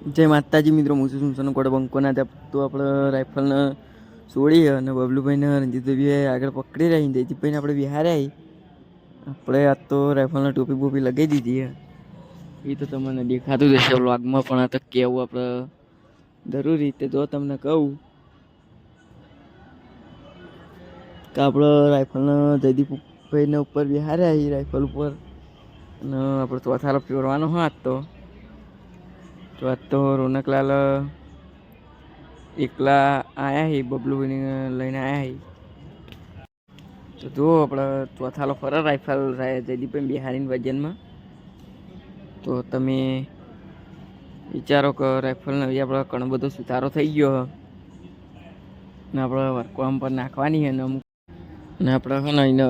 જય માતાજી મિત્રો, હું છું સુમસાનો કોડ બંકોના તો આપણે રાઇફલને છોડી અને બબલુભાઈને રંજીતભાઈ આગળ પકડી રહી જયદીપભાઈને આપણે વિહાર્યા. આપણે આ તો રાઇફલને ટોપી બોપી લગાવી દીધી એ તો તમને દેખાતું જ હશે વ્લોગમાં, પણ આ તો કહેવું આપણે જરૂરી રીતે જો તમને કહું કે આપણે રાઇફલને જયદીપભાઈને ઉપર વિહાર્યા એ રાઇફલ ઉપર અને આપણે ચોથારો ફેરવાનો હોય આજ તો રોનકલાલ એકલા આયા હી, બબલુભાઈને લઈને આયા હી. તો જુઓ આપણે ચોથાલો ફરે રાઇફલ જયદીપભાઈ બિહારીને વજનમાં. તો તમે વિચારો કે રાઇફલનો આપણે ઘણો બધો સુધારો થઈ ગયો ને આપણે વર્કવામ પર નાખવાની છે ને અમુક ને આપણે છે ને એને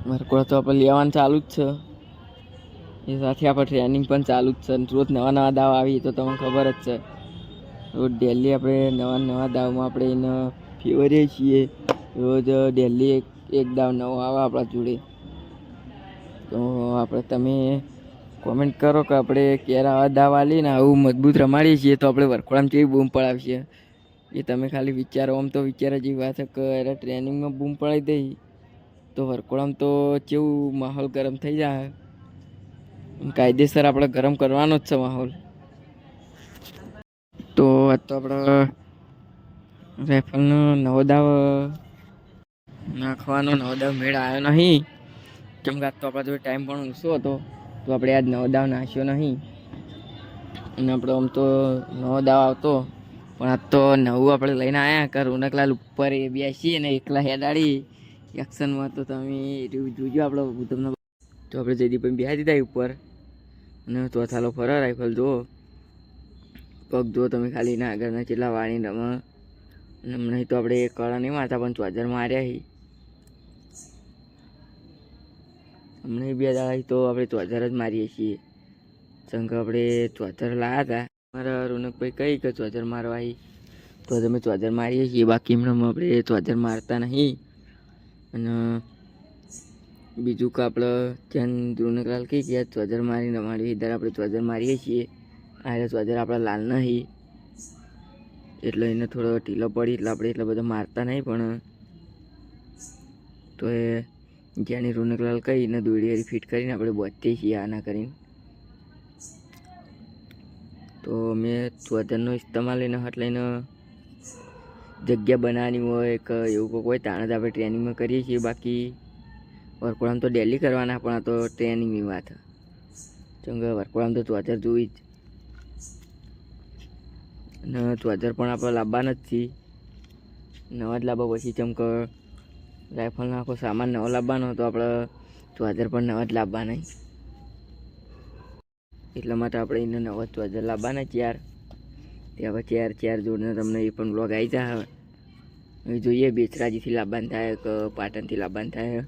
વર્કવા તો આપણે લેવાનું ચાલુ જ છે. એ સાથે આપણે ટ્રેનિંગ પણ ચાલુ જ છે. રોજ નવા નવા દાવ આવી તો તમને ખબર જ છે. રોજ ડેલી આપણે નવા દાવમાં આપણે એને ફેવરીએ છીએ. રોજ ડેલી એક દાવ નવો આવે આપણા જોડે. તો આપણે તમે કોમેન્ટ કરો કે આપણે ક્યારે આવા દાવ આલીને આવું મજબૂત રમાડીએ છીએ તો આપણે વરખોડામાં કેવી બૂમ પડાવશે એ તમે ખાલી વિચારો. આમ તો વિચારા જેવી વાત છે કે એને ટ્રેનિંગમાં બૂમ પડાવી દઈ તો વરખોડામાં તો કેવું માહોલ ગરમ થઈ જાય. કાયદેસર આપણે ગરમ કરવાનો જ છે માહોલ. તો આજ તો આપણે રાઇફલનો નવો દાવ નાખવાનો નવો દાવ મેળ આવ્યો નહીં, કેમ કે આજ તો આપણા જોડે ટાઈમ પણ ઓછો હતો તો આપણે આજ નવો દાવ નાખ્યો નહીં. અને આપણે આમ તો નવો દાવ આવતો પણ આજ તો નવું આપણે લઈને આવ્યા કે રોનકલાલ ઉપર એ બેસી અને એકલા હેડાડી એક્શનમાં. તો તમે જોજો આપણે તમને તો આપણે જયદીપભાઈ બેસી દીધા ઉપર અને ચોથાલો ફરે રાઇફલ જુઓ પગ જુઓ તમે ખાલી ના આગળના કેટલા વાળીને રમે. અને નહીં તો આપણે કળા નહીં મારતા પણ ચોજર માર્યા હી. હમણાં 2 દાડા તો આપણે ચોજર જ મારીએ છીએ. ચંક આપણે ચોજર લાવ્યા હતા મારા રોનકભાઈ કહી કે ચોજર મારવા તો તમે ચોજર મારીએ છીએ, બાકી એમને આપણે ચોજર મારતા નહીં. અને બીજું કે આપણે ત્યાં રોનકલાલ કહી કે ચોજર મારીને રમાડીએ ત્યારે આપણે ચોજર મારીએ છીએ. આ ચોજર આપણા લાલ નહીં એટલે એને થોડો ઢીલો પડી એટલે આપણે એટલા બધા મારતા નહીં. પણ તો એ જ્યાંની રોનકલાલ કહીને દોડી ફિટ કરીને આપણે બોધીએ છીએ આના કરીને. તો મેં ચોજરનો ઇસ્તેમાલ લઈને હટ લઈને જગ્યા બનાવવાની હોય કે એવું કોઈ તાણ જ આપણે ટ્રેનિંગમાં કરીએ છીએ. બાકી વર્કઆઉટ તો ડેલી કરવાના, પણ આ તો ટ્રેનિંગની વાત કેમ કે વર્કઆઉટ તો ચોજર જોઈ જ. અને ચોજર પણ આપણે લાવવાના જ છીએ, નવા જ લાવવા. પછી કેમ કે રાઇફલનો આખો સામાન નવો લાવવાનો તો આપણે ચોજર પણ નવા જ લાવવાના. એટલા માટે આપણે એને નવા ચોજર લાવવાના ચાર. ત્યાં પછી ચાર જોડને તમને એ પણ બ્લોગ આવી જાય. હવે જોઈએ બેચરાજીથી લાવવાનું થાય કે પાટણથી લાવવાનું થાય.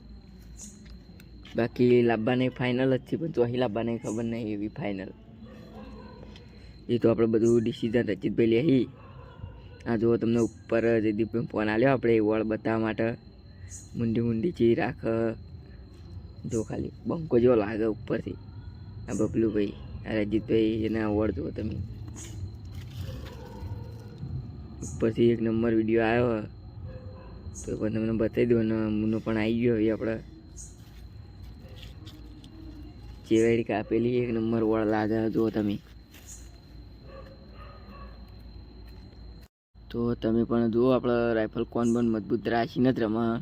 બાકી લાવવાની ફાઇનલ જ છે, પણ ચોહી લાવવાની ખબર નહીં એવી ફાઇનલ. એ તો આપણે બધું ડિસિઝન રચિતભાઈ લે. આ જુઓ તમને ઉપર જયદીપભાઈ ફોન આવ્યો આપણે વળ બતાવવા માટે. મુંડી ચી રાખ જો ખાલી બંકો જેવો લાગે ઉપરથી. આ બબલુભાઈ આ રજીતભાઈ એના વળ જુઓ તમે ઉપરથી. એક નંબર વિડીયો આવ્યો તો પણ તમને બતાવી દો. અને મુનો પણ આવી ગયો એ આપણે ચેવાડી કાપેલી એક નંબર વળ લાગે જુઓ તમે. તો તમે પણ જુઓ આપણે રાઇફલ કોન બન મજબૂત રાખીને જ રમા.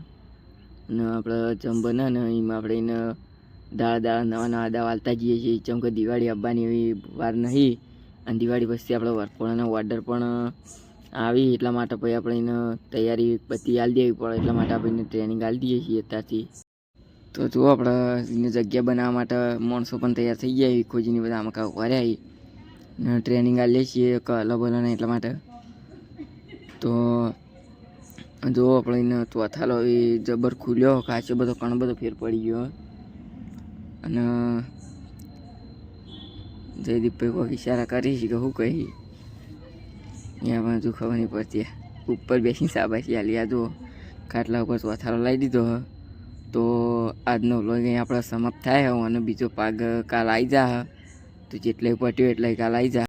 અને આપણે જમ બને ને એમાં આપણે એને દાળ નવા દાવ હાલતા જઈએ છીએ. જેમ કે દિવાળી આવવાની એવી વાર નહીં અને દિવાળી પછી આપણે વર્કવાળાનો ઓર્ડર પણ આવી એટલા માટે પછી આપણે એને તૈયારી બધી હાલ દેવી પડે. એટલા માટે આપણે એને ટ્રેનિંગ હાલ દઈએ છીએ અત્યારથી. તો જુઓ આપણે એને જગ્યા બનાવવા માટે માણસો પણ તૈયાર થઈ ગયા ખોજીને બધા આમાં કાંઈ ભર્યા અને ટ્રેનિંગ હાલ લઈએ છીએ કલર બોલાને એટલા માટે. તો જો આપણે એને ચોથાલો એ જબર ખુલ્યો ખાસો બધો ઘણો બધો ફેર પડી ગયો. અને જયદીપભાઈ કોઈ ઈશારા કરી છે કે શું કહી ત્યાં પણ હજુ ખબર નહીં પડતી. ઉપર બેસીને શાબાશી આલી. આ જુઓ ખાટલા ઉપર ચોથાલો લાવી દીધો. તો આજનો વ્લોગ અહીં આપણે સમાપ્ત થાય અને બીજો ભાગ કાલ આવી જા. તો જેટલે પટ્યું એટલે કાલ આવી જા.